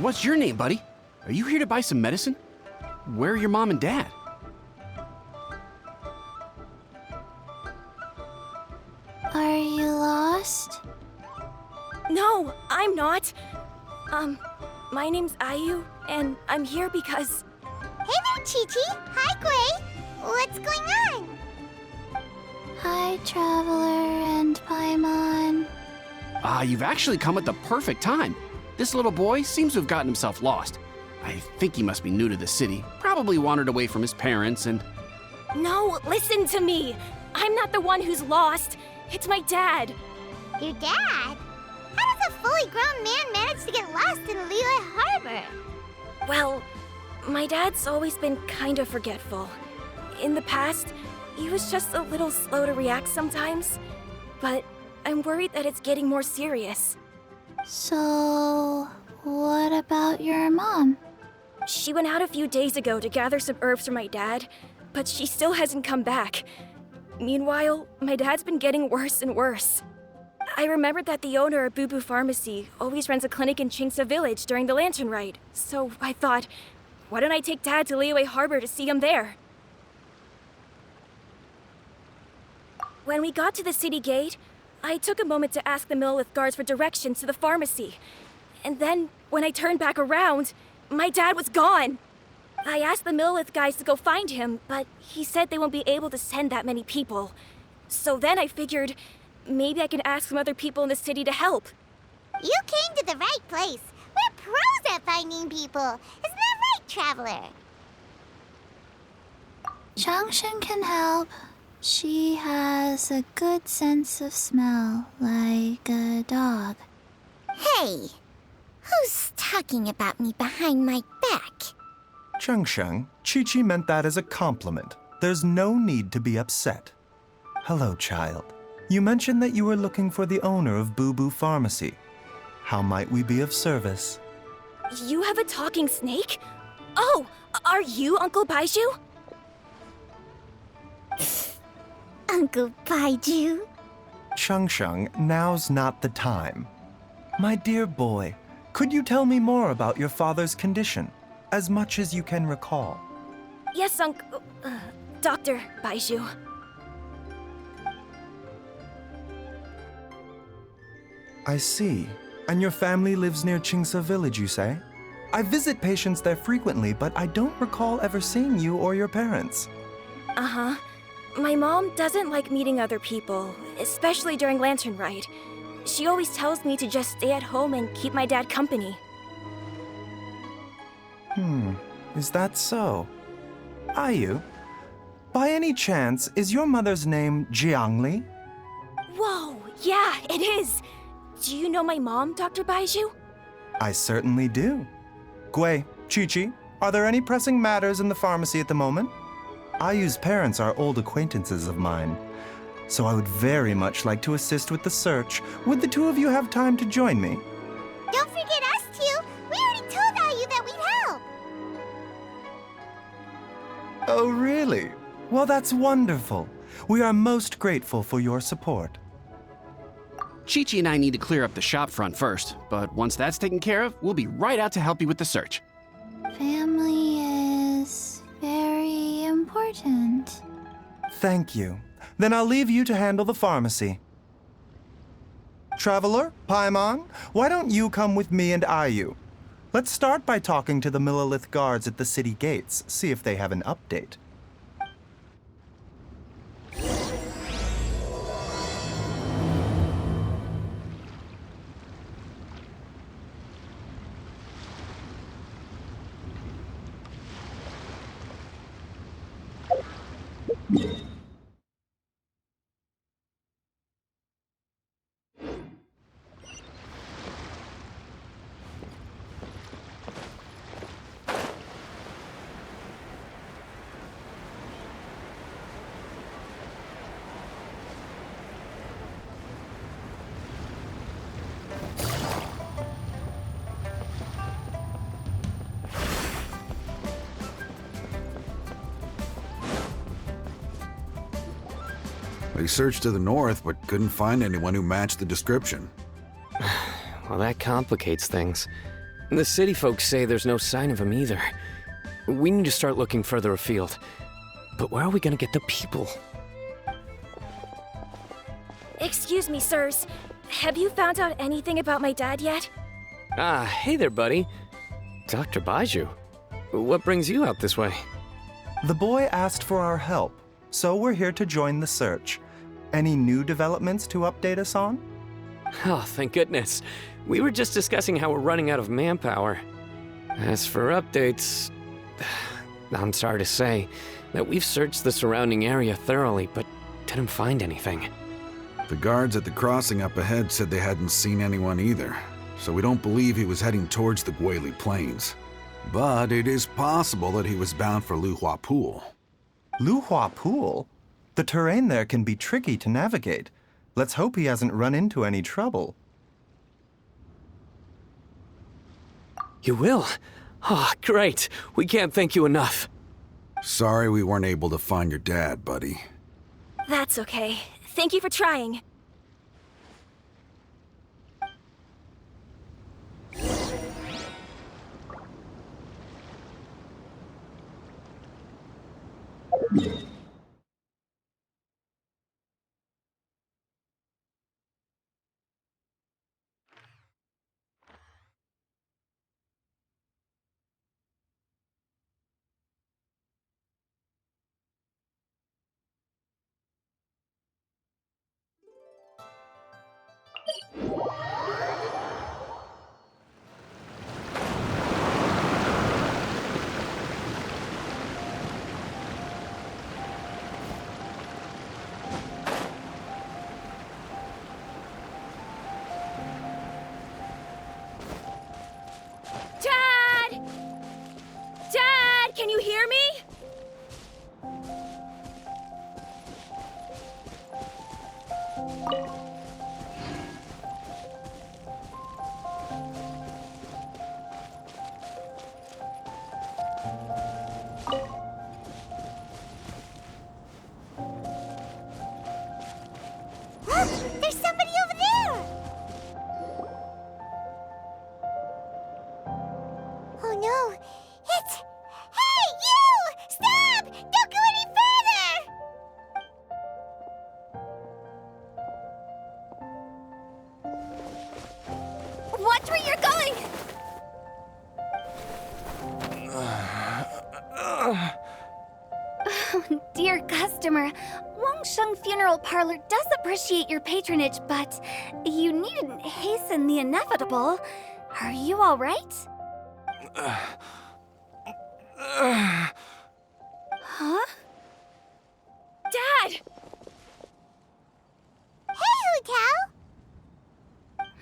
What's your name, buddy? Are you here to buy some medicine? Where are your mom and dad? Are you lost? No, I'm not. My name's Ayu, and I'm here because... Hey there, Chi-Chi! Hi, Gui! What's going on? Hi, Traveler and Paimon. You've actually come at the perfect time. This little boy seems to have gotten himself lost. I think he must be new to the city. Probably wandered away from his parents and... No, listen to me! I'm not the one who's lost. It's my dad. Your dad? How does a fully grown man manage to get lost in Liyue Harbor? Well, my dad's always been kind of forgetful. In the past, he was just a little slow to react sometimes. But I'm worried that it's getting more serious. So, what about your mom? She went out a few days ago to gather some herbs for my dad, but she still hasn't come back. Meanwhile, my dad's been getting worse and worse. I remembered that the owner of Boo Boo Pharmacy always runs a clinic in Chingsa Village during the Lantern Ride, so I thought, why don't I take Dad to Liyue Harbor to see him there? When we got to the city gate, I took a moment to ask the Millelith guards for directions to the pharmacy. And then, when I turned back around, my dad was gone. I asked the Millelith guys to go find him, but he said they won't be able to send that many people. So then I figured, maybe I can ask some other people in the city to help. You came to the right place. We're pros at finding people. Isn't that right, Traveler? Changshen can help. She has a good sense of smell, like a dog. Hey, who's talking about me behind my back? Changsheng, Chi-Chi meant that as a compliment. There's no need to be upset. Hello, child. You mentioned that you were looking for the owner of Boo Boo Pharmacy. How might we be of service? You have a talking snake? Oh, are you Uncle Baizhu? Uncle Baizhu? Changsheng, now's not the time. My dear boy, could you tell me more about your father's condition, as much as you can recall? Yes, Dr. Baizhu. I see. And your family lives near Chingsa Village, you say? I visit patients there frequently, but I don't recall ever seeing you or your parents. Uh-huh. My mom doesn't like meeting other people, especially during Lantern Ride. She always tells me to just stay at home and keep my dad company. Is that so? Ayu, by any chance, is your mother's name Jiangli? Whoa, yeah, it is! Do you know my mom, Dr. Baizhu? I certainly do. Gui, Chi-Chi, are there any pressing matters in the pharmacy at the moment? Ayu's parents are old acquaintances of mine, so I would very much like to assist with the search. Would the two of you have time to join me? Don't forget us two. We already told Ayu that we'd help. Oh, really? Well, that's wonderful. We are most grateful for your support. Chi-Chi and I need to clear up the shop front first, but once that's taken care of, we'll be right out to help you with the search. Family is very important. Thank you. Then I'll leave you to handle the pharmacy. Traveler, Paimon, why don't you come with me and Ayu? Let's start by talking to the Millelith guards at the city gates, see if they have an update. They searched to the north, but couldn't find anyone who matched the description. Well, that complicates things. The city folks say there's no sign of him either. We need to start looking further afield. But where are we gonna get the people? Excuse me, sirs. Have you found out anything about my dad yet? Ah, hey there, buddy. Dr. Baizhu. What brings you out this way? The boy asked for our help, so we're here to join the search. Any new developments to update us on? Oh, thank goodness. We were just discussing how we're running out of manpower. As for updates, I'm sorry to say that we've searched the surrounding area thoroughly, but didn't find anything. The guards at the crossing up ahead said they hadn't seen anyone either, so we don't believe he was heading towards the Guili Plains. But it is possible that he was bound for Luhua Pool. Luhua Pool? The terrain there can be tricky to navigate. Let's hope he hasn't run into any trouble. You will? Oh, great. We can't thank you enough. Sorry we weren't able to find your dad, buddy. That's okay. Thank you for trying. Dad! Dad, can you hear me? There's somebody over there! Oh no, it's... Hey, you! Stop! Don't go any further! Watch where you're going! Dear customer, Wangsheng Funeral Parlor does appreciate your patronage, but you needn't hasten the inevitable. Are you all right? Huh? Dad! Hey,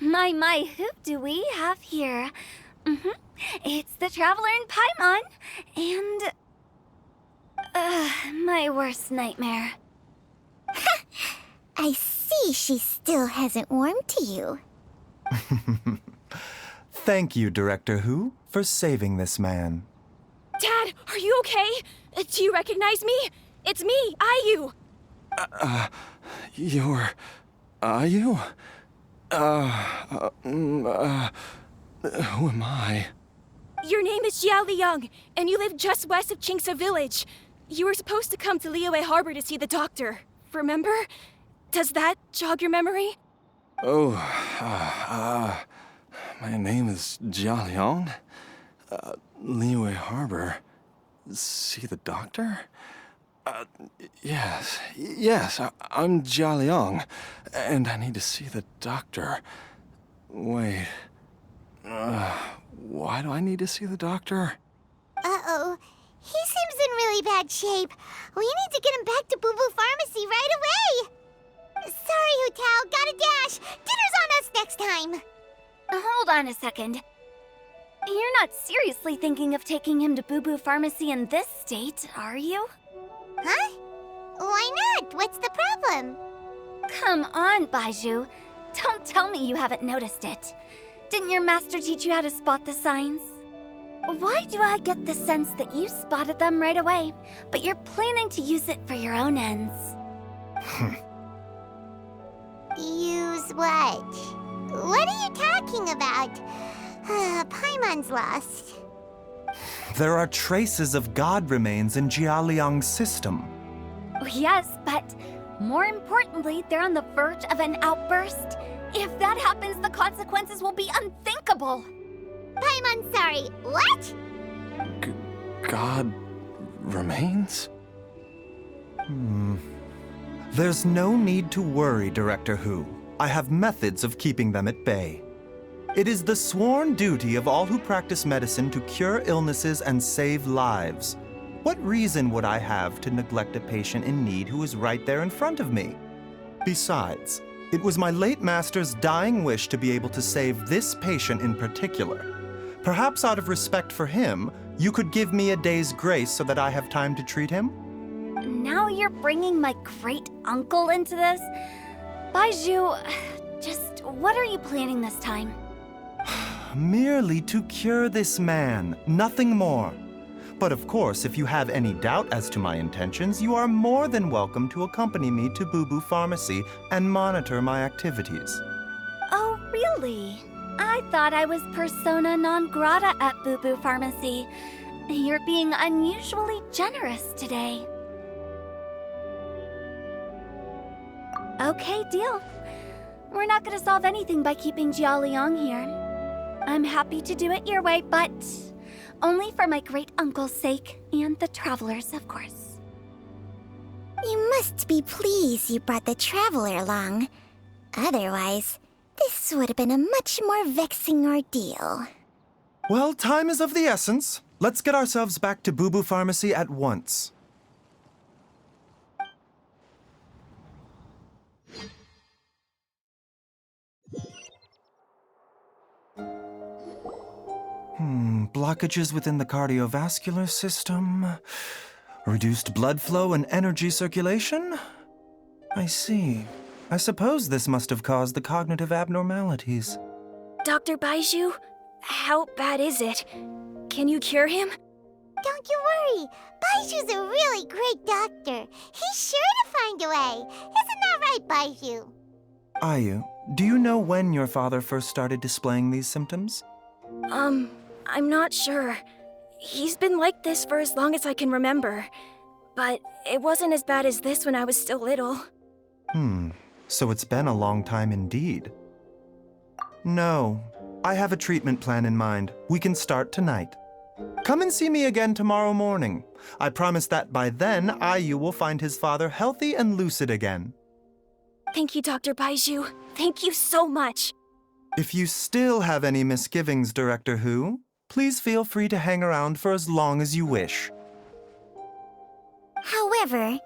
Hu My, who do we have here? It's the Traveler in Paimon, and... my worst nightmare. I see she still hasn't warmed to you. Thank you, Director Hu, for saving this man. Dad, are you okay? Do you recognize me? It's me, Ayu. You're... Ayu? Who am I? Your name is Xiao Liang, and you live just west of Qingse Village. You were supposed to come to Liyue Harbor to see the doctor. Remember? Does that jog your memory? Oh, my name is Jia Liang. Liyue Harbor. See the doctor? Yes, I'm Jia Liang, and I need to see the doctor. Wait, why do I need to see the doctor? Uh-oh. He seems in really bad shape. We need to get him back to Boo Boo Pharmacy right away. Sorry, Hu Tao. Gotta dash. Dinner's on us next time. Hold on a second. You're not seriously thinking of taking him to Boo Boo Pharmacy in this state, are you? Huh? Why not? What's the problem? Come on, Baizhu. Don't tell me you haven't noticed it. Didn't your master teach you how to spot the signs? Why do I get the sense that you spotted them right away, but you're planning to use it for your own ends? what? What are you talking about? Paimon's lost. There are traces of god remains in Jialiang's system. Yes, but more importantly, they're on the verge of an outburst. If that happens, the consequences will be unthinkable. Paimon, sorry, what? God remains? There's no need to worry, Director Hu. I have methods of keeping them at bay. It is the sworn duty of all who practice medicine to cure illnesses and save lives. What reason would I have to neglect a patient in need who is right there in front of me? Besides, it was my late master's dying wish to be able to save this patient in particular. Perhaps out of respect for him, you could give me a day's grace so that I have time to treat him? Now you're bringing my great-uncle into this? Baizhu, just what are you planning this time? Merely to cure this man, nothing more. But of course, if you have any doubt as to my intentions, you are more than welcome to accompany me to Boo Boo Pharmacy and monitor my activities. Oh, really? I thought I was persona non grata at Boo Boo Pharmacy. You're being unusually generous today. Okay, deal. We're not gonna solve anything by keeping Jialiang here. I'm happy to do it your way, but only for my great-uncle's sake and the travelers, of course. You must be pleased you brought the traveler along. Otherwise, this would have been a much more vexing ordeal. Well, time is of the essence. Let's get ourselves back to Boo Boo Pharmacy at once. Blockages within the cardiovascular system, reduced blood flow and energy circulation? I see. I suppose this must have caused the cognitive abnormalities. Dr. Baizhu, how bad is it? Can you cure him? Don't you worry. Baizhu's a really great doctor. He's sure to find a way. Isn't that right, Baizhu? Ayu, do you know when your father first started displaying these symptoms? I'm not sure. He's been like this for as long as I can remember. But it wasn't as bad as this when I was still little. So it's been a long time indeed. No, I have a treatment plan in mind. We can start tonight. Come and see me again tomorrow morning. I promise that by then, Ayu will find his father healthy and lucid again. Thank you, Dr. Baizhu. Thank you so much. If you still have any misgivings, Director Hu, please feel free to hang around for as long as you wish. However,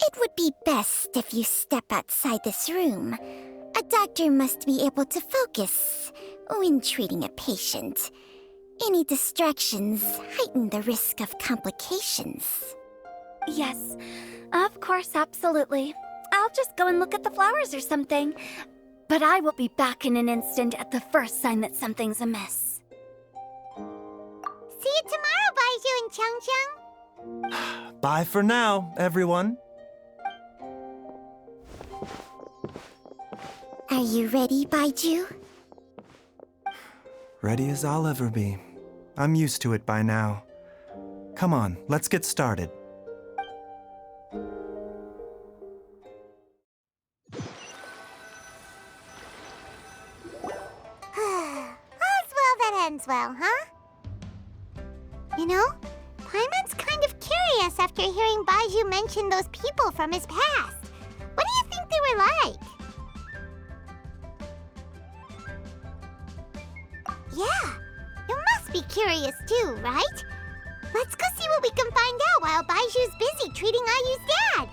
it would be best if you step outside this room. A doctor must be able to focus when treating a patient. Any distractions heighten the risk of complications. Yes, of course, absolutely. I'll just go and look at the flowers or something. But I will be back in an instant at the first sign that something's amiss. See you tomorrow, Baizhu and Changcheng. Bye for now, everyone. Are you ready, Baizhu? Ready as I'll ever be. I'm used to it by now. Come on, let's get started. All's well that ends well, huh? You know, Paimon's kind of curious after hearing Baizhu mention those people from his past. What do you think they were like? Yeah, you must be curious too, right? Let's go see what we can find out while Baizhu's busy treating Ayu's dad.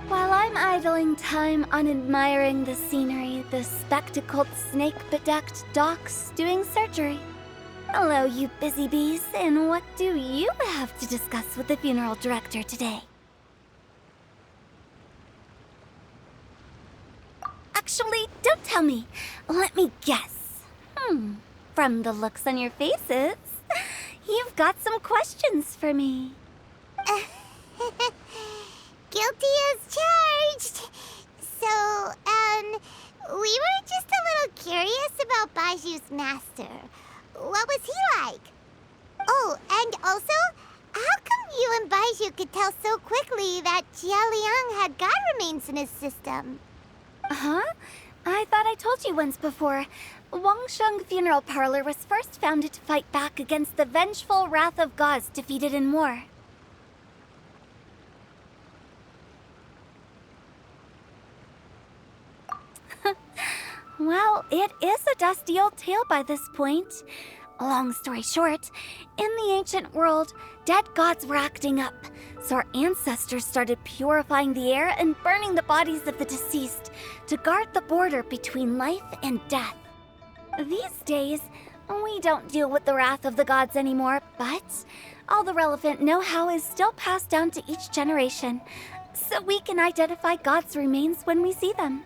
While I'm idling time on admiring the scenery, the spectacled snake-bedecked docs doing surgery. Hello, you busy bees, and what do you have to discuss with the funeral director today? Actually, don't tell me. Let me guess. From the looks on your faces, you've got some questions for me. Guilty as charged. So, we were just a little curious about Baizhu's master. What was he like? Oh, and also, how come you and Baizhu could tell so quickly that Jialiang had god remains in his system? Huh? I thought I told you once before. Wangsheng Funeral Parlor was first founded to fight back against the vengeful wrath of gods defeated in war. Well, it is a dusty old tale by this point. Long story short, in the ancient world, dead gods were acting up, so our ancestors started purifying the air and burning the bodies of the deceased to guard the border between life and death. These days, we don't deal with the wrath of the gods anymore, but all the relevant know-how is still passed down to each generation, so we can identify gods' remains when we see them.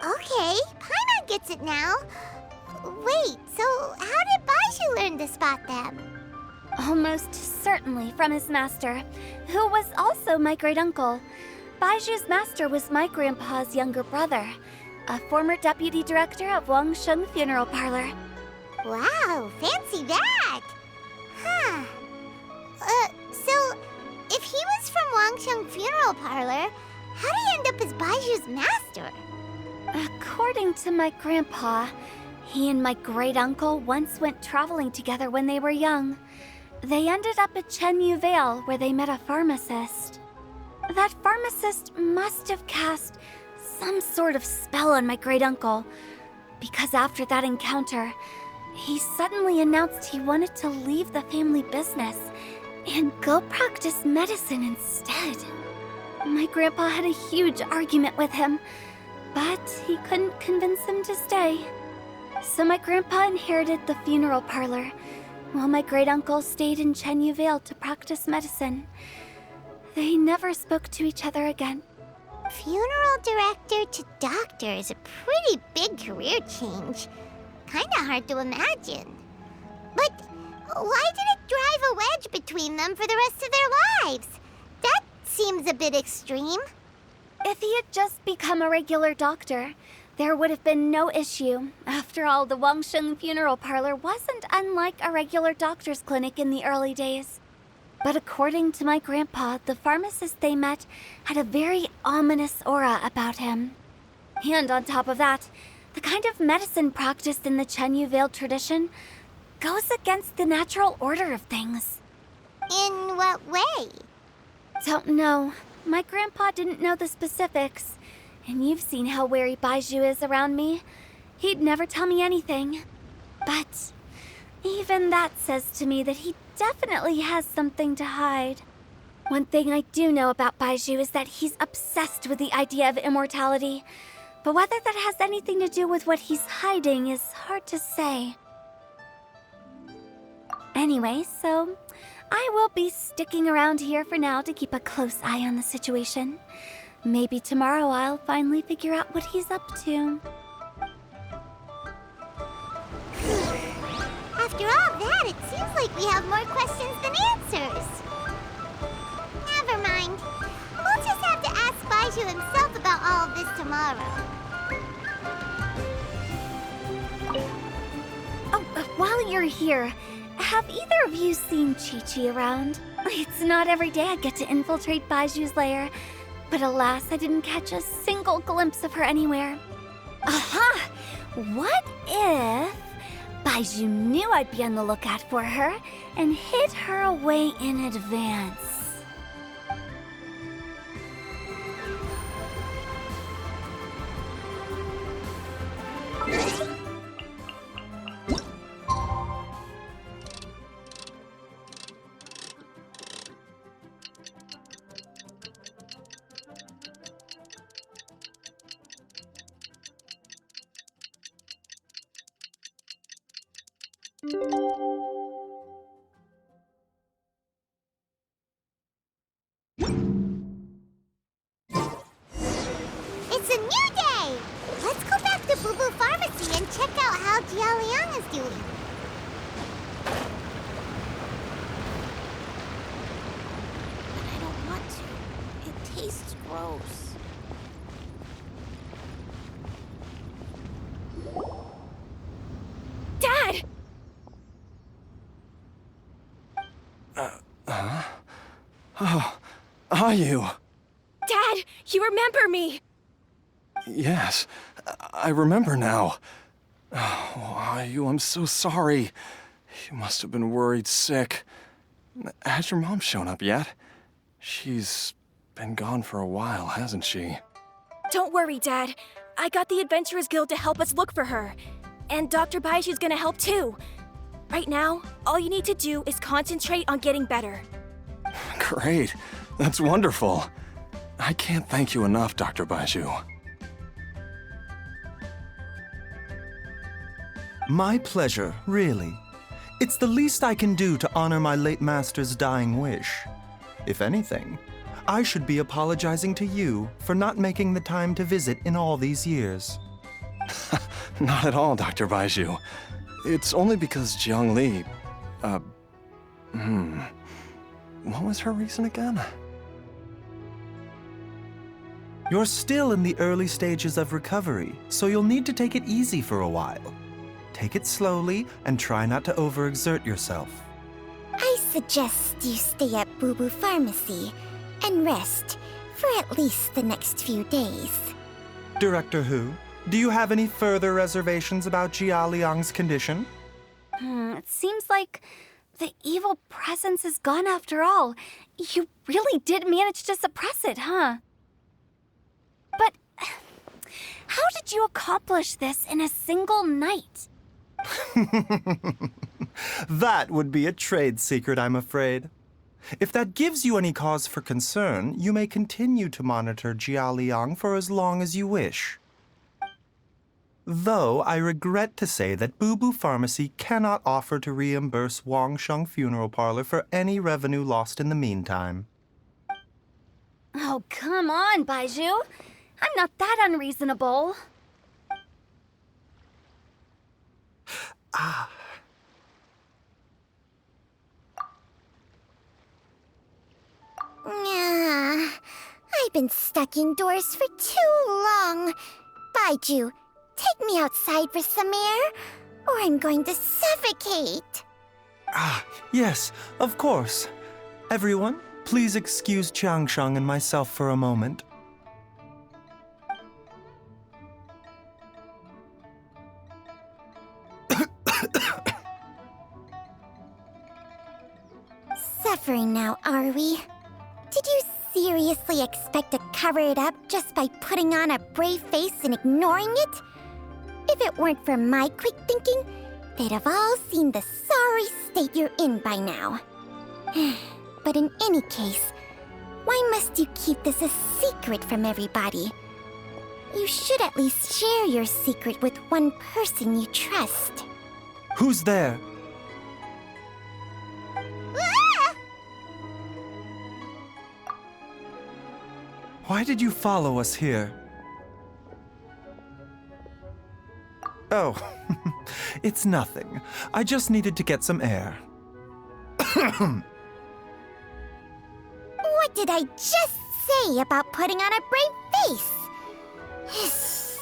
Okay, Paimon gets it now. Wait, so how did Baizhu learn to spot them? Almost certainly from his master, who was also my great-uncle. Baizhu's master was my grandpa's younger brother, a former deputy director of Wangsheng Funeral Parlor. Wow, fancy that! Huh. So, if he was from Wangsheng Funeral Parlor, how did he end up as Baizhu's master? According to my grandpa, he and my great-uncle once went traveling together when they were young. They ended up at Chenyu Vale, where they met a pharmacist. That pharmacist must have cast some sort of spell on my great-uncle, because after that encounter, he suddenly announced he wanted to leave the family business and go practice medicine instead. My grandpa had a huge argument with him, but he couldn't convince him to stay. So my grandpa inherited the funeral parlor, while my great-uncle stayed in Chenyu Vale to practice medicine. They never spoke to each other again. Funeral director to doctor is a pretty big career change. Kinda hard to imagine. But why did it drive a wedge between them for the rest of their lives? That seems a bit extreme. If he had just become a regular doctor, there would have been no issue. After all, the Wangsheng Funeral Parlor wasn't unlike a regular doctor's clinic in the early days. But according to my grandpa, the pharmacist they met had a very ominous aura about him. And on top of that, the kind of medicine practiced in the Chenyu Vale tradition goes against the natural order of things. In what way? Don't know. My grandpa didn't know the specifics. And you've seen how wary Baizhu is around me. He'd never tell me anything. But even that says to me that he definitely has something to hide. One thing I do know about Baizhu is that he's obsessed with the idea of immortality. But whether that has anything to do with what he's hiding is hard to say. Anyway, so I will be sticking around here for now to keep a close eye on the situation. Maybe tomorrow I'll finally figure out what he's up to. After all that, it seems like we have more questions than answers. Never mind. We'll just have to ask Baizhu himself about all of this tomorrow. Oh, while you're here, have either of you seen Chi-Chi around? It's not every day I get to infiltrate Baiju's lair, but alas, I didn't catch a single glimpse of her anywhere. Aha! What if Baizhu knew I'd be on the lookout for her and hid her away in advance? It's a new day! Let's go back to Boo Boo Pharmacy and check out how Jia Liang is doing. But I don't want to. It tastes gross. Dad! Oh, are you? Dad, you remember me! Yes, I remember now. Oh, are you? I'm so sorry. You must have been worried sick. Has your mom shown up yet? She's been gone for a while, hasn't she? Don't worry, Dad. I got the Adventurers Guild to help us look for her. And Dr. Baizhu's gonna help too. Right now, all you need to do is concentrate on getting better. Great. That's wonderful. I can't thank you enough, Dr. Baizhu. My pleasure, really. It's the least I can do to honor my late master's dying wish. If anything, I should be apologizing to you for not making the time to visit in all these years. Not at all, Dr. Baizhu. It's only because Jiang Li... What was her reason again? You're still in the early stages of recovery, so you'll need to take it easy for a while. Take it slowly and try not to overexert yourself. I suggest you stay at Boo Boo Pharmacy and rest for at least the next few days. Director Hu, do you have any further reservations about Jia Liang's condition? It seems like the evil presence is gone after all. You really did manage to suppress it, huh? But how did you accomplish this in a single night? That would be a trade secret, I'm afraid. If that gives you any cause for concern, you may continue to monitor Jia Liang for as long as you wish. Though I regret to say that Boo Boo Pharmacy cannot offer to reimburse Wang Sheng Funeral Parlor for any revenue lost in the meantime. Oh, come on, Baizhu. I'm not that unreasonable. I've been stuck indoors for too long. Baizhu, take me outside for some air, or I'm going to suffocate. Yes, of course. Everyone, please excuse Changsheng and myself for a moment. Suffering now, are we? Did you seriously expect to cover it up just by putting on a brave face and ignoring it? If it weren't for my quick thinking, they'd have all seen the sorry state you're in by now. But in any case, why must you keep this a secret from everybody? You should at least share your secret with one person you trust. Who's there? Why did you follow us here? Oh, it's nothing. I just needed to get some air. What did I just say about putting on a brave face?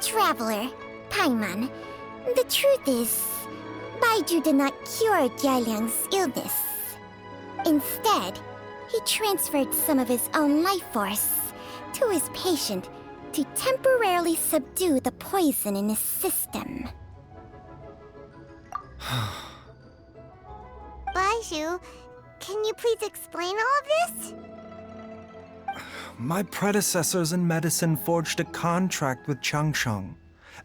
Traveler, Paimon, the truth is, Baizhu did not cure Jia Liang's illness. Instead, he transferred some of his own life force to his patient to temporarily subdue the poison in his system. Baizhu, can you please explain all of this? My predecessors in medicine forged a contract with Changsheng.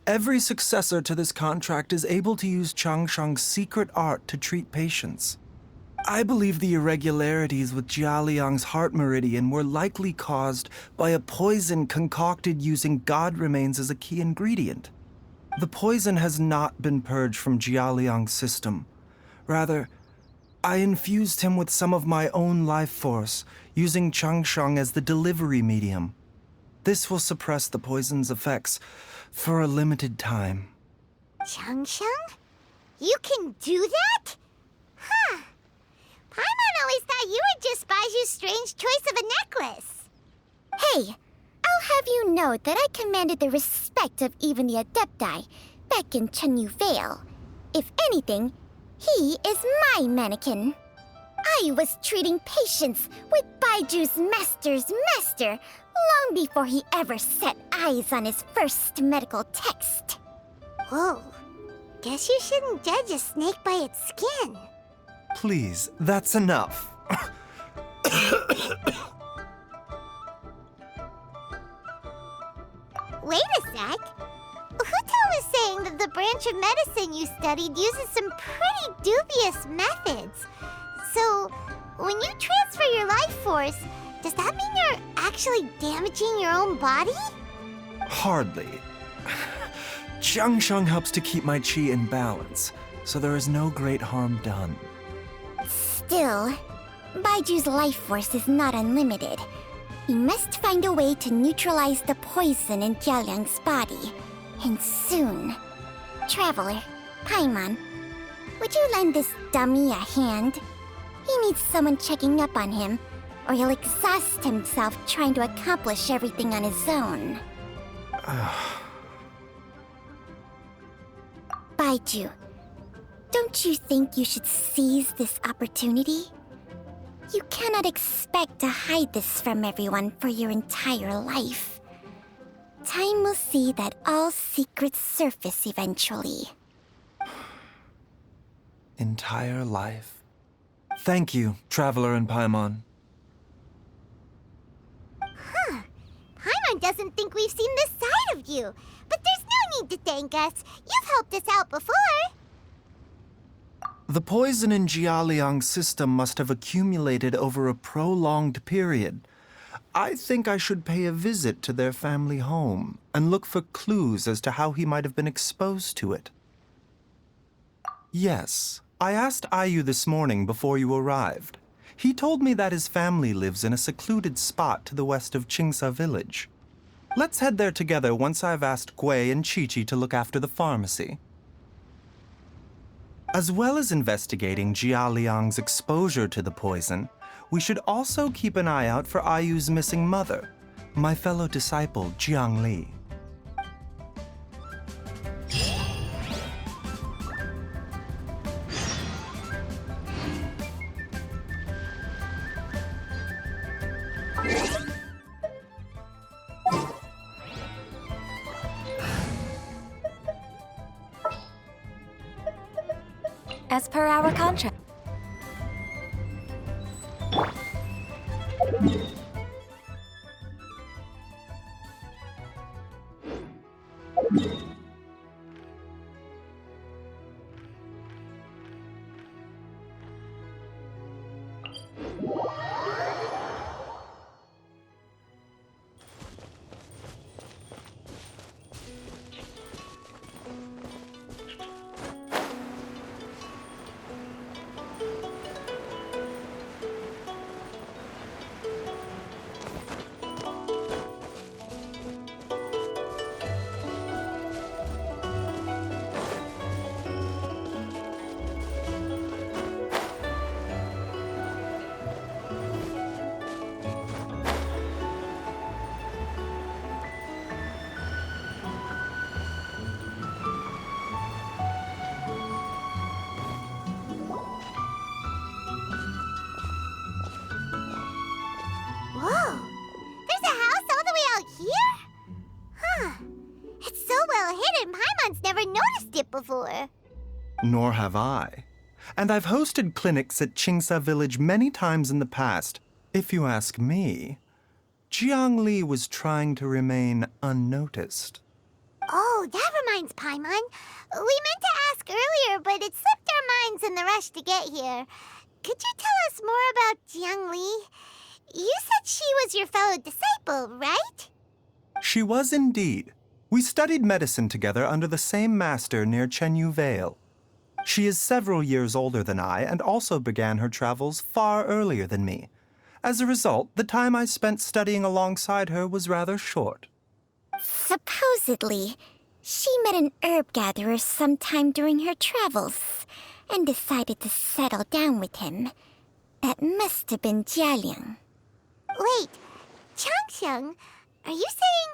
Every successor to this contract is able to use Changsheng's secret art to treat patients. I believe the irregularities with Jia Liang's heart meridian were likely caused by a poison concocted using god remains as a key ingredient. The poison has not been purged from Jialiang's system. Rather, I infused him with some of my own life force, using Changsheng as the delivery medium. This will suppress the poison's effects for a limited time. Changsheng? You can do that? Huh. Paimon always thought you were just Baizhu's strange choice of a necklace. Hey, I'll have you know that I commanded the respect of even the Adepti back in Chenyu Vale. If anything, he is my mannequin. I was treating patients with Baiju's master's master long before he ever set eyes on his first medical text. Whoa. Guess you shouldn't judge a snake by its skin. Please, that's enough. Wait a sec. Huto was saying that the branch of medicine you studied uses some pretty dubious methods. So, when you transfer your life force, does that mean you're actually damaging your own body? Hardly. Changsheng helps to keep my chi in balance, so there is no great harm done. Still, Baiju's life force is not unlimited. He must find a way to neutralize the poison in Jialiang's body. And soon. Traveler, Paimon, would you lend this dummy a hand? He needs someone checking up on him, or he'll exhaust himself trying to accomplish everything on his own. Baizhu, don't you think you should seize this opportunity? You cannot expect to hide this from everyone for your entire life. Time will see that all secrets surface eventually. Entire life. Thank you, Traveler and Paimon. Huh. Paimon doesn't think we've seen this side of you. But there's no need to thank us. You've helped us out before. The poison in Jialiang's system must have accumulated over a prolonged period. I think I should pay a visit to their family home and look for clues as to how he might have been exposed to it. Yes, I asked Ayu this morning before you arrived. He told me that his family lives in a secluded spot to the west of Qingsa village. Let's head there together once I've asked Gui and Qiqi to look after the pharmacy. As well as investigating Jialiang's exposure to the poison, we should also keep an eye out for Ayu's missing mother, my fellow disciple Jiang Li. As per our contract. Whoa! There's a house all the way out here? Huh. It's so well hidden, Paimon's never noticed it before. Nor have I. And I've hosted clinics at Qingsa village many times in the past. If you ask me, Jiang Li was trying to remain unnoticed. Oh, that reminds Paimon. We meant to ask earlier, but it slipped our minds in the rush to get here. Could you tell us more about Jiang Li? You said she was your fellow disciple, right? She was indeed. We studied medicine together under the same master near Chenyu Vale. She is several years older than I and also began her travels far earlier than me. As a result, the time I spent studying alongside her was rather short. Supposedly, she met an herb gatherer sometime during her travels and decided to settle down with him. That must have been Jialiang. Wait, Changsheng, are you saying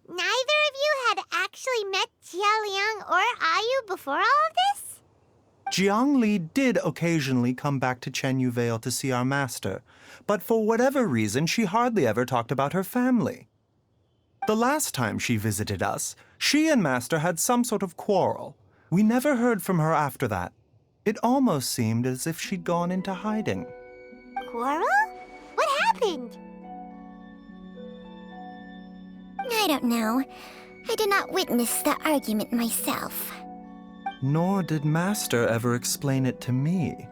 neither of you had actually met Jialiang or Ayu before all of this? Jiang Li did occasionally come back to Chenyu Vale to see our master, but for whatever reason, she hardly ever talked about her family. The last time she visited us, she and Master had some sort of quarrel. We never heard from her after that. It almost seemed as if she'd gone into hiding. Quarrel? What happened? I don't know. I did not witness the argument myself. Nor did Master ever explain it to me.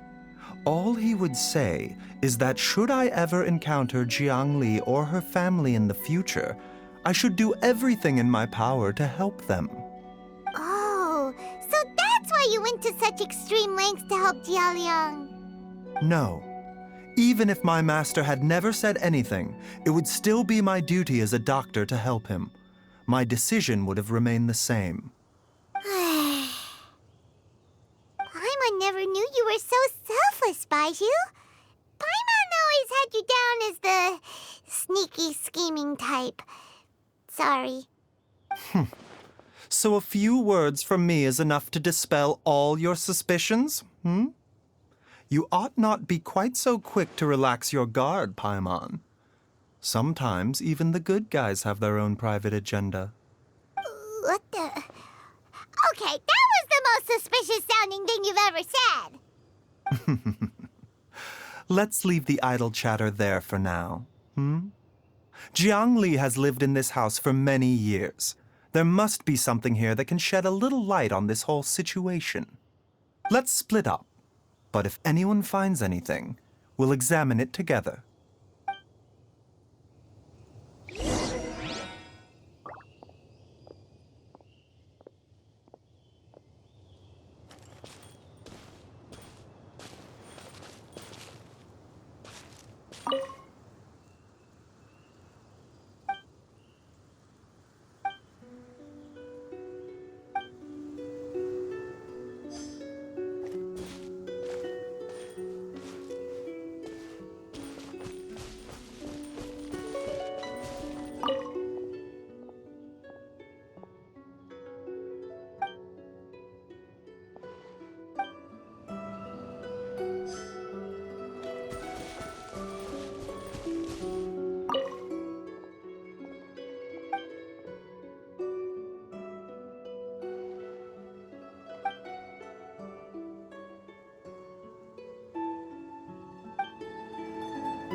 All he would say is that should I ever encounter Jiang Li or her family in the future, I should do everything in my power to help them. Oh, so that's why you went to such extreme lengths to help Jialiang. No. Even if my master had never said anything, it would still be my duty as a doctor to help him. My decision would have remained the same. Paimon never knew you were so selfless, Baizhu. Paimon always had you down as the sneaky, scheming type. Sorry. So a few words from me is enough to dispel all your suspicions, You ought not be quite so quick to relax your guard, Paimon. Sometimes even the good guys have their own private agenda. What the... Okay, that was the most suspicious-sounding thing you've ever said. Let's leave the idle chatter there for now, Jiang Li has lived in this house for many years. There must be something here that can shed a little light on this whole situation. Let's split up, but if anyone finds anything, we'll examine it together.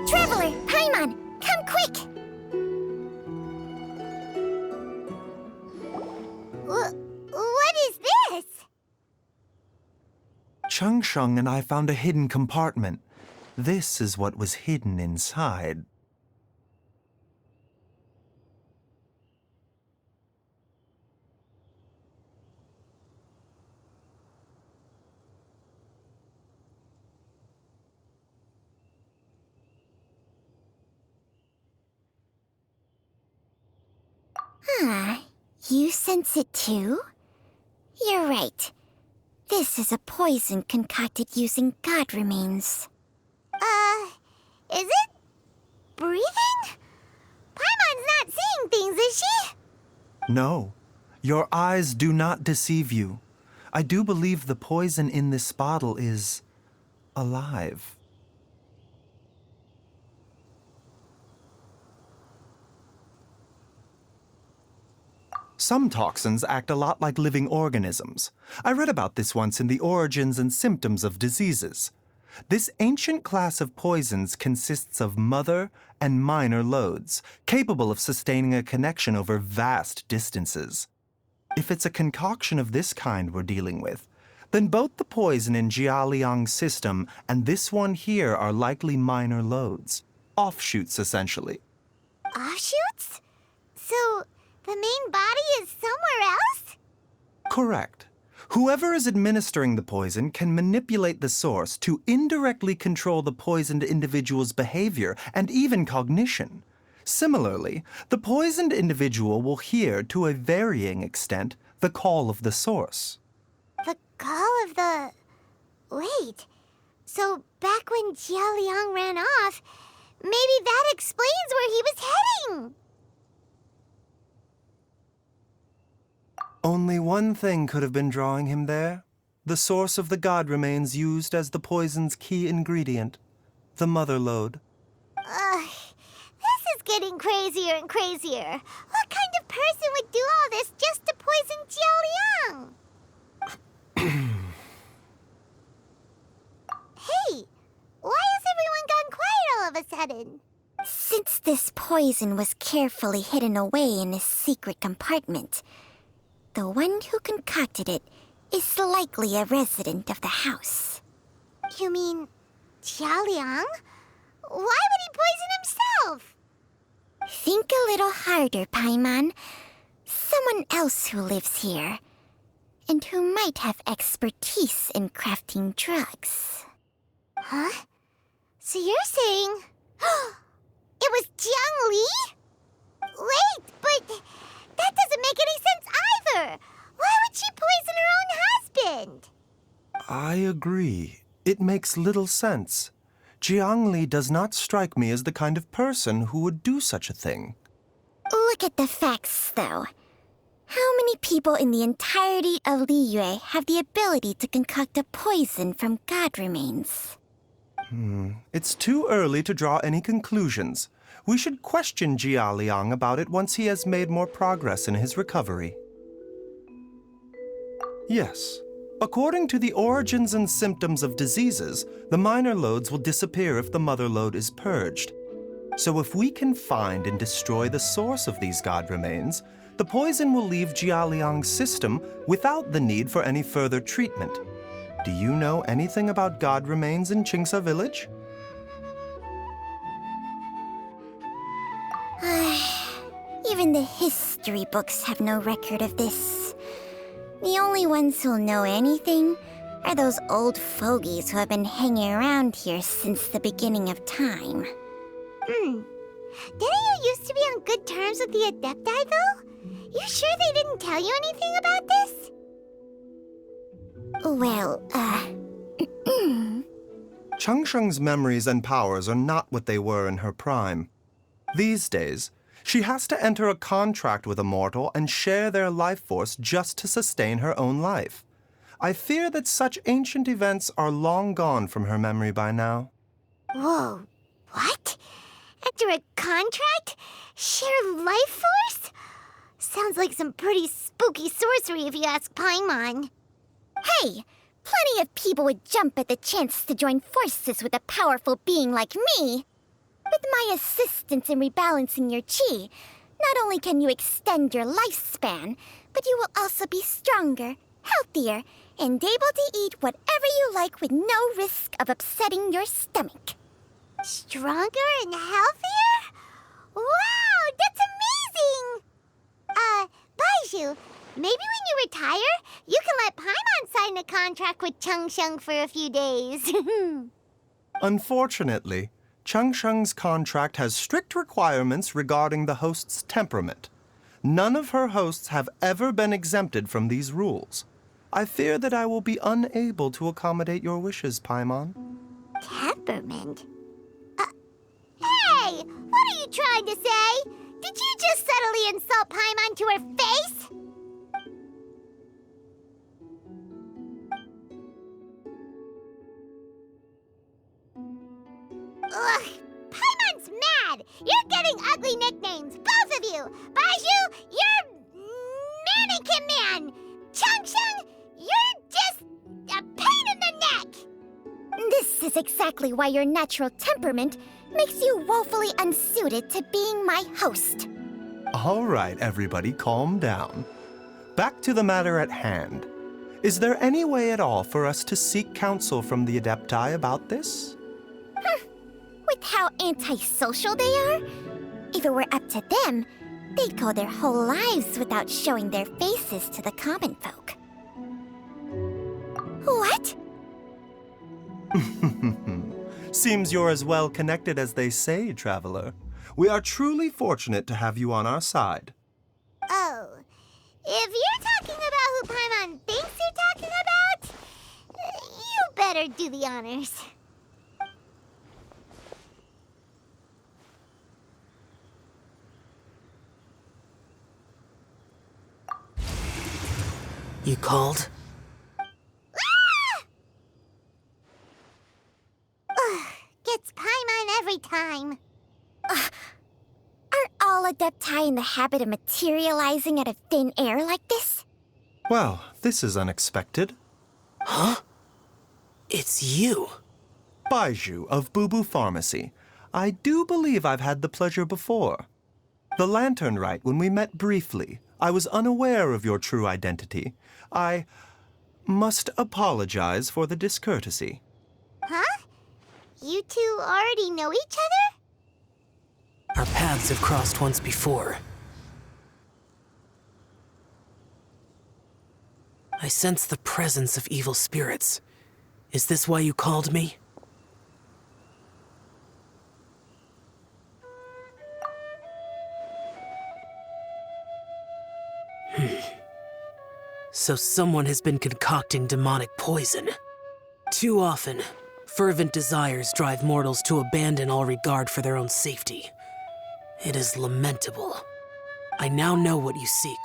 Traveler, Paimon, come quick! What is this? Changsheng and I found a hidden compartment. This is what was hidden inside. You sense it too? You're right. This is a poison concocted using god remains. Is it? Breathing? Paimon's not seeing things, is she? No, your eyes do not deceive you. I do believe the poison in this bottle is alive. Some toxins act a lot like living organisms. I read about this once in the Origins and Symptoms of Diseases. This ancient class of poisons consists of mother and minor loads, capable of sustaining a connection over vast distances. If it's a concoction of this kind we're dealing with, then both the poison in Jialiang's system and this one here are likely minor loads. Offshoots, essentially. Offshoots? So, The main body is somewhere else? Correct. Whoever is administering the poison can manipulate the source to indirectly control the poisoned individual's behavior and even cognition. Similarly, the poisoned individual will hear, to a varying extent, the call of the source. The call of the... Wait. So back when Jia Liang ran off, maybe that explains where he was heading. Only one thing could have been drawing him there. The source of the god remains used as the poison's key ingredient, the mother lode. This is getting crazier and crazier. What kind of person would do all this just to poison Jia Liang? Hey, why has everyone gone quiet all of a sudden? Since this poison was carefully hidden away in a secret compartment, the one who concocted it is likely a resident of the house. You mean Jia Liang? Why would he poison himself? Think a little harder, Paimon. Someone else who lives here, and who might have expertise in crafting drugs. Huh? So you're saying... it was Jiang Li? Wait, but that doesn't make any sense either! Why would she poison her own husband? I agree. It makes little sense. Jiang Li does not strike me as the kind of person who would do such a thing. Look at the facts, though. How many people in the entirety of Liyue have the ability to concoct a poison from god remains? It's too early to draw any conclusions. We should question Jia Liang about it once he has made more progress in his recovery. Yes. According to the origins and symptoms of diseases, the minor lodes will disappear if the mother lode is purged. So if we can find and destroy the source of these god remains, the poison will leave Jia Liang's system without the need for any further treatment. Do you know anything about god remains in Qingsa village? Even the history books have no record of this. The only ones who'll know anything are those old fogies who have been hanging around here since the beginning of time. Didn't you used to be on good terms with the Adepti, though? You sure they didn't tell you anything about this? Well, Changsheng's memories and powers are not what they were in her prime. These days, she has to enter a contract with a mortal and share their life force just to sustain her own life. I fear that such ancient events are long gone from her memory by now. Whoa, what? Enter a contract? Share life force? Sounds like some pretty spooky sorcery if you ask Paimon. Hey, plenty of people would jump at the chance to join forces with a powerful being like me. With my assistance in rebalancing your chi, not only can you extend your lifespan, but you will also be stronger, healthier, and able to eat whatever you like with no risk of upsetting your stomach. Stronger and healthier? Wow, that's amazing! Baizhu, maybe when you retire, you can let Paimon sign a contract with Changsheng for a few days. Unfortunately, Changsheng's contract has strict requirements regarding the host's temperament. None of her hosts have ever been exempted from these rules. I fear that I will be unable to accommodate your wishes, Paimon. Temperament? Hey! What are you trying to say? Did you just subtly insult Paimon to her face? Ugh! Paimon's mad! You're getting ugly nicknames, both of you! Baizhu, you're Mannequin Man! Changsheng, you're just a pain in the neck! This is exactly why your natural temperament makes you woefully unsuited to being my host. All right, everybody, calm down. Back to the matter at hand. Is there any way at all for us to seek counsel from the Adepti about this? With how antisocial they are? If it were up to them, They'd go their whole lives without showing their faces to the common folk. What? Seems you're as well connected as they say, traveler. We are truly fortunate to have you on our side. Oh, if you're talking about who Paimon thinks you're talking about, you better do the honors. You called? Gets Paimon every time. Are all Adepti in the habit of materializing out of thin air like this? Well, this is unexpected. Huh? It's you. Baizhu of Bubu Pharmacy. I do believe I've had the pleasure before. The Lantern Rite, when we met briefly, I was unaware of your true identity. I must apologize for the discourtesy. Huh? You two already know each other? Our paths have crossed once before. I sense the presence of evil spirits. Is this why you called me? So someone has been concocting demonic poison. Too often, fervent desires drive mortals to abandon all regard for their own safety. It is lamentable. I now know what you seek.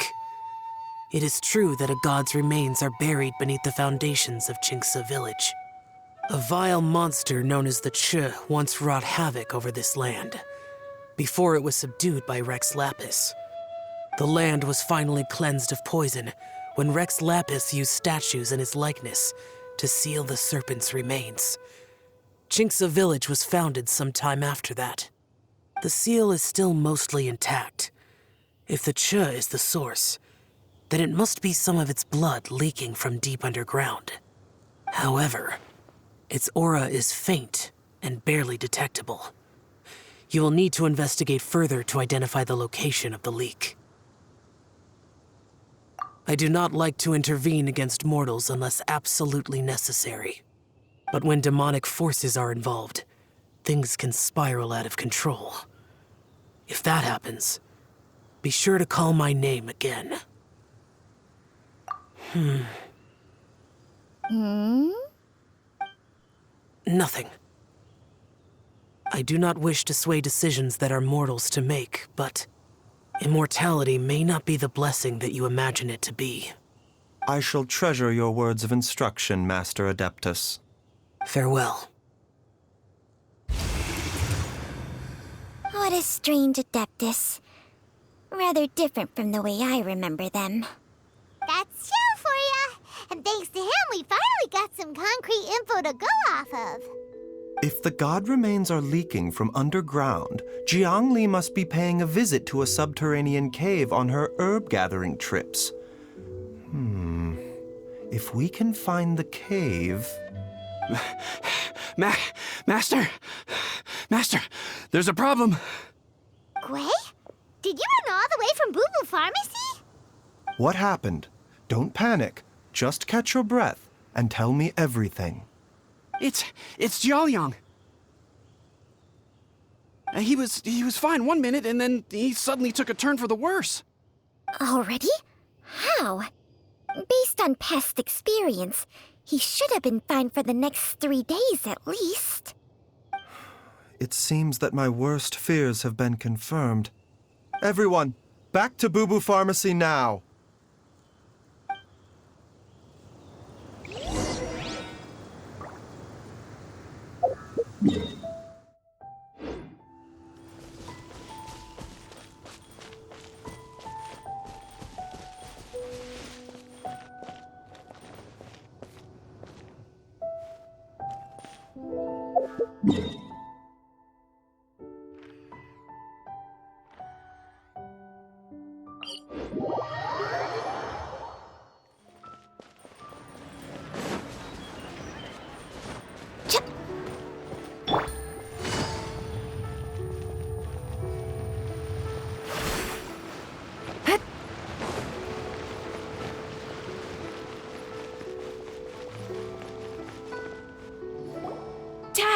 It is true that a god's remains are buried beneath the foundations of Jinxa village. A vile monster known as the Ch once wrought havoc over this land, before it was subdued by Rex Lapis. The land was finally cleansed of poison when Rex Lapis used statues in his likeness to seal the serpent's remains. Jinxa village was founded some time after that. The seal is still mostly intact. If the Ch is the source, then it must be some of its blood leaking from deep underground. However, its aura is faint and barely detectable. You will need to investigate further to identify the location of the leak. I do not like to intervene against mortals unless absolutely necessary. But when demonic forces are involved, things can spiral out of control. If that happens, be sure to call my name again. Nothing. I do not wish to sway decisions that are mortals to make, but immortality may not be the blessing that you imagine it to be. I shall treasure your words of instruction, Master Adeptus. Farewell. What a strange Adeptus. Rather different from the way I remember them. That's Shell for ya! And thanks to him, we finally got some concrete info to go off of. If the god remains are leaking from underground, Jiangli must be paying a visit to a subterranean cave on her herb-gathering trips. If we can find the cave... Master! Master, there's a problem. Gwei? Did you run all the way from Bubu Pharmacy? What happened? Don't panic. Just catch your breath and tell me everything. It's Jiaoyang. He was fine one minute, and then he suddenly took a turn for the worse. Already? How? Based on past experience, he should have been fine for the next 3 days at least. It seems that my worst fears have been confirmed. Everyone, back to Bubu Pharmacy now!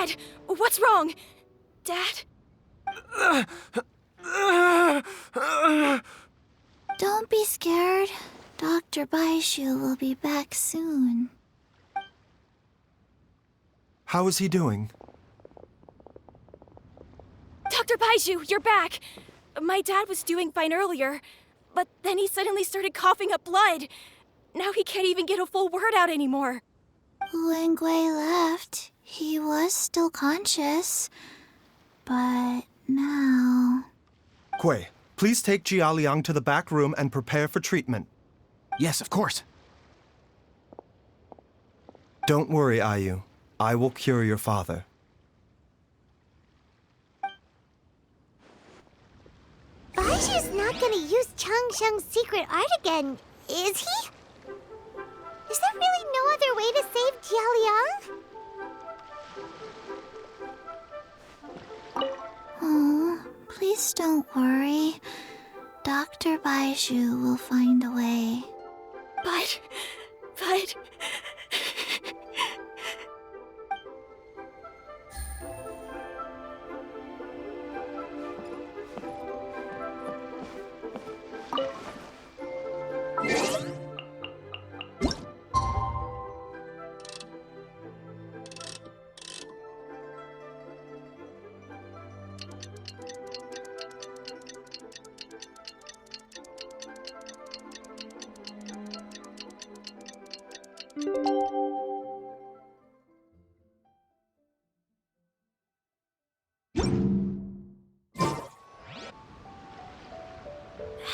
Dad! What's wrong? Dad? Don't be scared. Dr. Baizhu will be back soon. How is he doing? Dr. Baizhu, you're back! My dad was doing fine earlier, but then he suddenly started coughing up blood. Now he can't even get a full word out anymore. When Gui left, he was still conscious. But now... Gui, please take Jia Liang to the back room and prepare for treatment. Yes, of course. Don't worry, Ayu. I will cure your father. Baizhu's not gonna use Changsheng's secret art again, is he? Is there really no other way to save Jia Liang? Oh, please don't worry. Dr. Baizhu will find a way. But...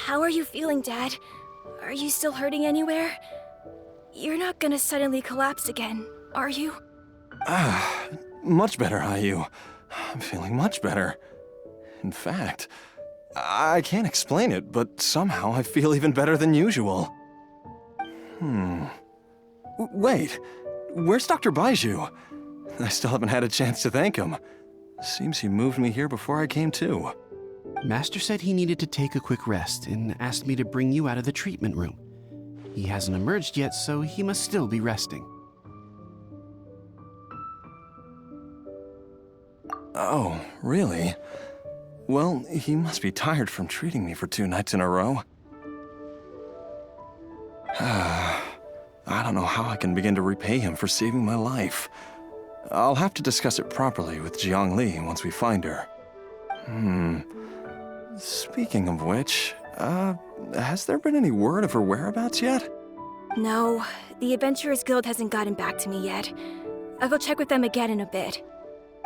How are you feeling, Dad? Are you still hurting anywhere? You're not gonna suddenly collapse again, are you? Much better, Ayu. I'm feeling much better. In fact, I can't explain it, but somehow I feel even better than usual. Wait, where's Dr. Baizhu? I still haven't had a chance to thank him. Seems he moved me here before I came to. Master said he needed to take a quick rest and asked me to bring you out of the treatment room. He hasn't emerged yet, so he must still be resting. Oh, really? Well, he must be tired from treating me for 2 nights in a row. I don't know how I can begin to repay him for saving my life. I'll have to discuss it properly with Jiang Li once we find her. Speaking of which, has there been any word of her whereabouts yet? No, the Adventurers Guild hasn't gotten back to me yet. I'll go check with them again in a bit.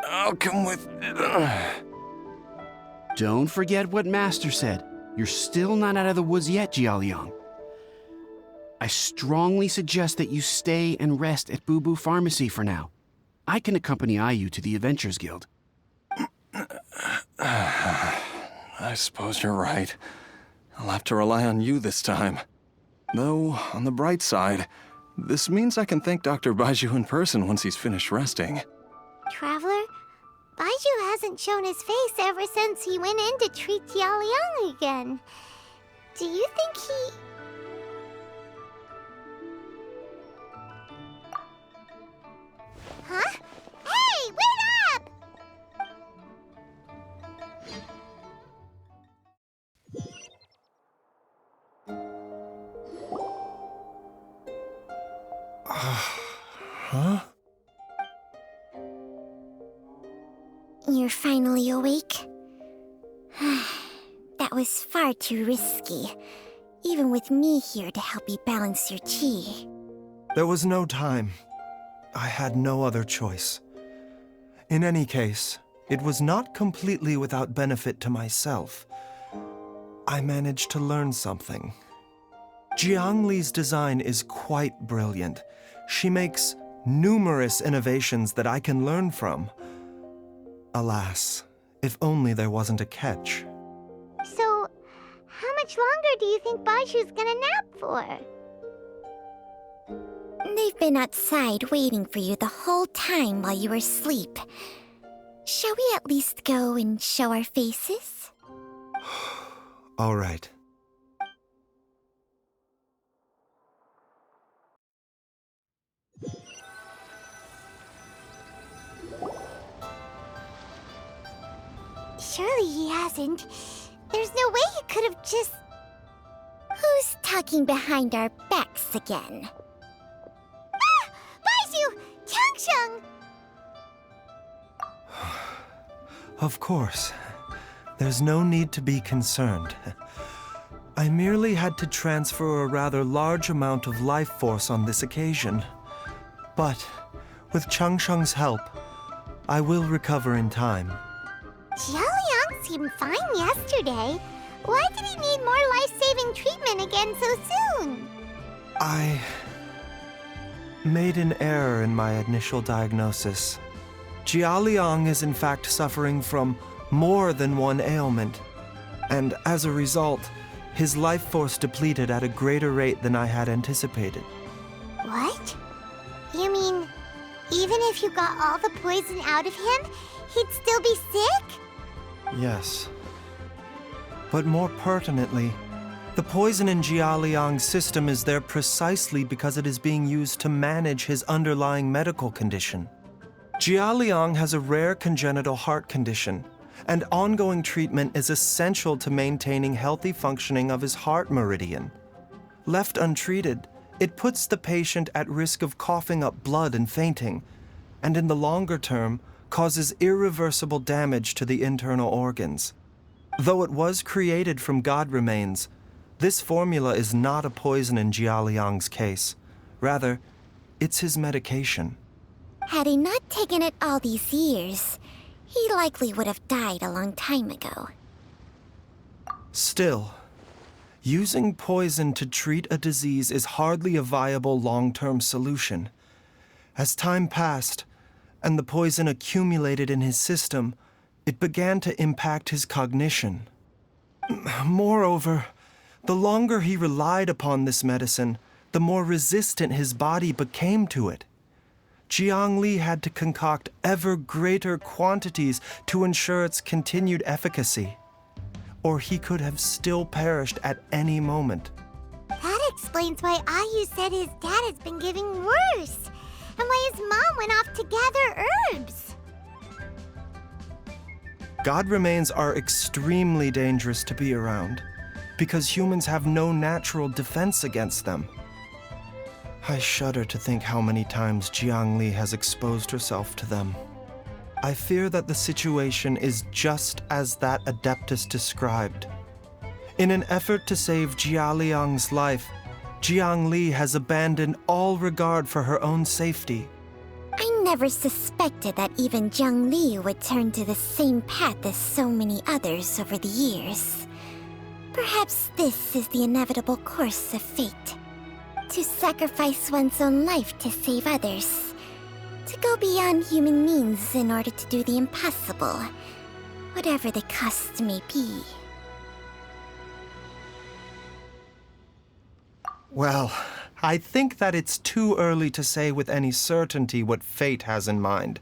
I'll come with... Don't forget what Master said. You're still not out of the woods yet, Jia Liang. I strongly suggest that you stay and rest at Boo Boo Pharmacy for now. I can accompany Ayu to the Adventurers Guild. I suppose you're right. I'll have to rely on you this time. Though, on the bright side, this means I can thank Dr. Baizhu in person once he's finished resting. Traveler, Baizhu hasn't shown his face ever since he went in to treat Jia Liang again. Do you think he... Huh? Hey, wait up! Huh? You're finally awake? That was far too risky, even with me here to help you balance your chi. There was no time. I had no other choice. In any case, it was not completely without benefit to myself. I managed to learn something. Jiang Li's design is quite brilliant. She makes numerous innovations that I can learn from. Alas, if only there wasn't a catch. So, how much longer do you think Baizhu's gonna nap for? They've been outside waiting for you the whole time while you were asleep. Shall we at least go and show our faces? All right. Surely he hasn't. There's no way he could have just... Who's talking behind our backs again? Ah! Baizhu! Changsheng! Of course. There's no need to be concerned. I merely had to transfer a rather large amount of life force on this occasion. But with Changsheng's help, I will recover in time. Jialiang seemed fine yesterday. Why did he need more life-saving treatment again so soon? I made an error in my initial diagnosis. Jialiang is in fact suffering from more than one ailment, and as a result, his life force depleted at a greater rate than I had anticipated. What? You mean, even if you got all the poison out of him, he'd still be sick? Yes. But more pertinently, the poison in Jialiang's system is there precisely because it is being used to manage his underlying medical condition. Jialiang has a rare congenital heart condition, and ongoing treatment is essential to maintaining healthy functioning of his heart meridian. Left untreated, it puts the patient at risk of coughing up blood and fainting, and in the longer term, causes irreversible damage to the internal organs. Though it was created from god remains, this formula is not a poison in Jialiang's case. Rather, it's his medication. Had he not taken it all these years, he likely would have died a long time ago. Still, using poison to treat a disease is hardly a viable long-term solution. As time passed, and the poison accumulated in his system, it began to impact his cognition. Moreover, the longer he relied upon this medicine, the more resistant his body became to it. Jiang Li had to concoct ever greater quantities to ensure its continued efficacy, or he could have still perished at any moment. That explains why Ayu said his dad has been getting worse, and why his mom went off to gather herbs. God remains are extremely dangerous to be around, because humans have no natural defense against them. I shudder to think how many times Jiang Li has exposed herself to them. I fear that the situation is just as that Adeptus described. In an effort to save Jialiang's life, Jiang Li has abandoned all regard for her own safety. I never suspected that even Jiang Li would turn to the same path as so many others over the years. Perhaps this is the inevitable course of fate. To sacrifice one's own life to save others. To go beyond human means in order to do the impossible, whatever the cost may be. Well, I think that it's too early to say with any certainty what fate has in mind.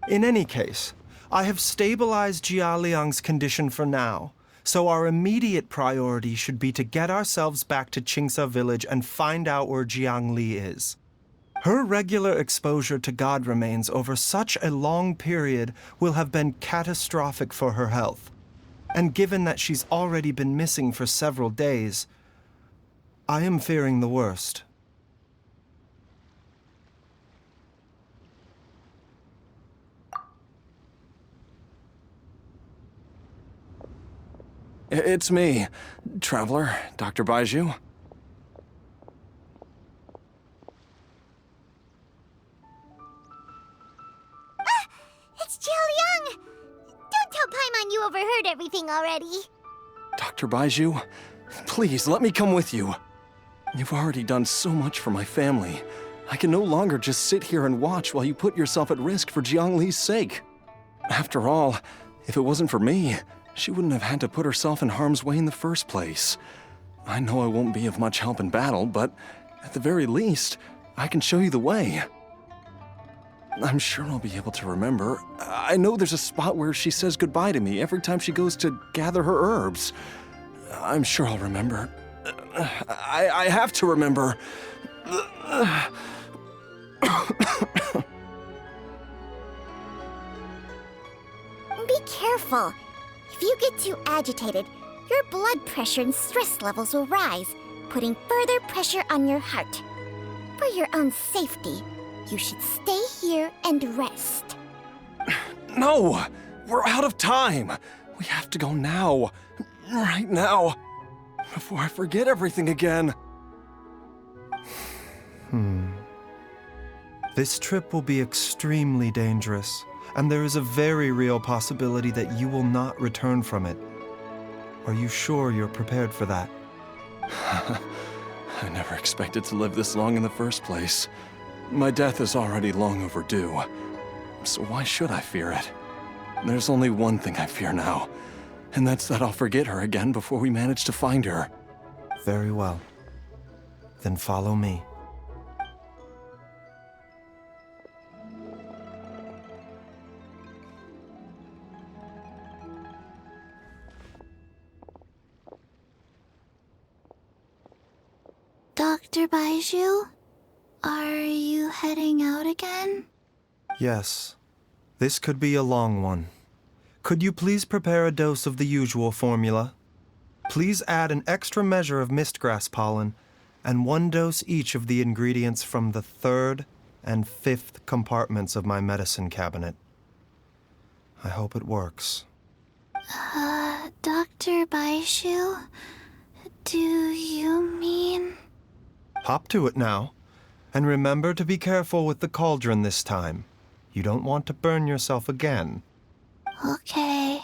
In any case, I have stabilized Jialiang's condition for now, so our immediate priority should be to get ourselves back to Qingsa village and find out where Jiang Li is. Her regular exposure to god remains over such a long period will have been catastrophic for her health. And given that she's already been missing for several days, I am fearing the worst. It's me, Traveler, Dr. Baizhu. It's Jialiang! Don't tell Paimon you overheard everything already. Dr. Baizhu, please let me come with you. You've already done so much for my family. I can no longer just sit here and watch while you put yourself at risk for Jiang Li's sake. After all, if it wasn't for me, she wouldn't have had to put herself in harm's way in the first place. I know I won't be of much help in battle, but at the very least, I can show you the way. I'm sure I'll be able to remember. I know there's a spot where she says goodbye to me every time she goes to gather her herbs. I'm sure I'll remember. I have to remember. Be careful. If you get too agitated, your blood pressure and stress levels will rise, putting further pressure on your heart. For your own safety, you should stay here and rest. No! We're out of time! We have to go now. Right now. Before I forget everything again. This trip will be extremely dangerous, and there is a very real possibility that you will not return from it. Are you sure you're prepared for that? I never expected to live this long in the first place. My death is already long overdue. So why should I fear it? There's only one thing I fear now, and that's that I'll forget her again before we manage to find her. Very well. Then follow me. Dr. Baizhu, are you heading out again? Yes. This could be a long one. Could you please prepare a dose of the usual formula? Please add an extra measure of mistgrass pollen and 1 dose each of the ingredients from the 3rd and 5th compartments of my medicine cabinet. I hope it works. Dr. Baizhu, do you mean... Hop to it now. And remember to be careful with the cauldron this time. You don't want to burn yourself again. Okay.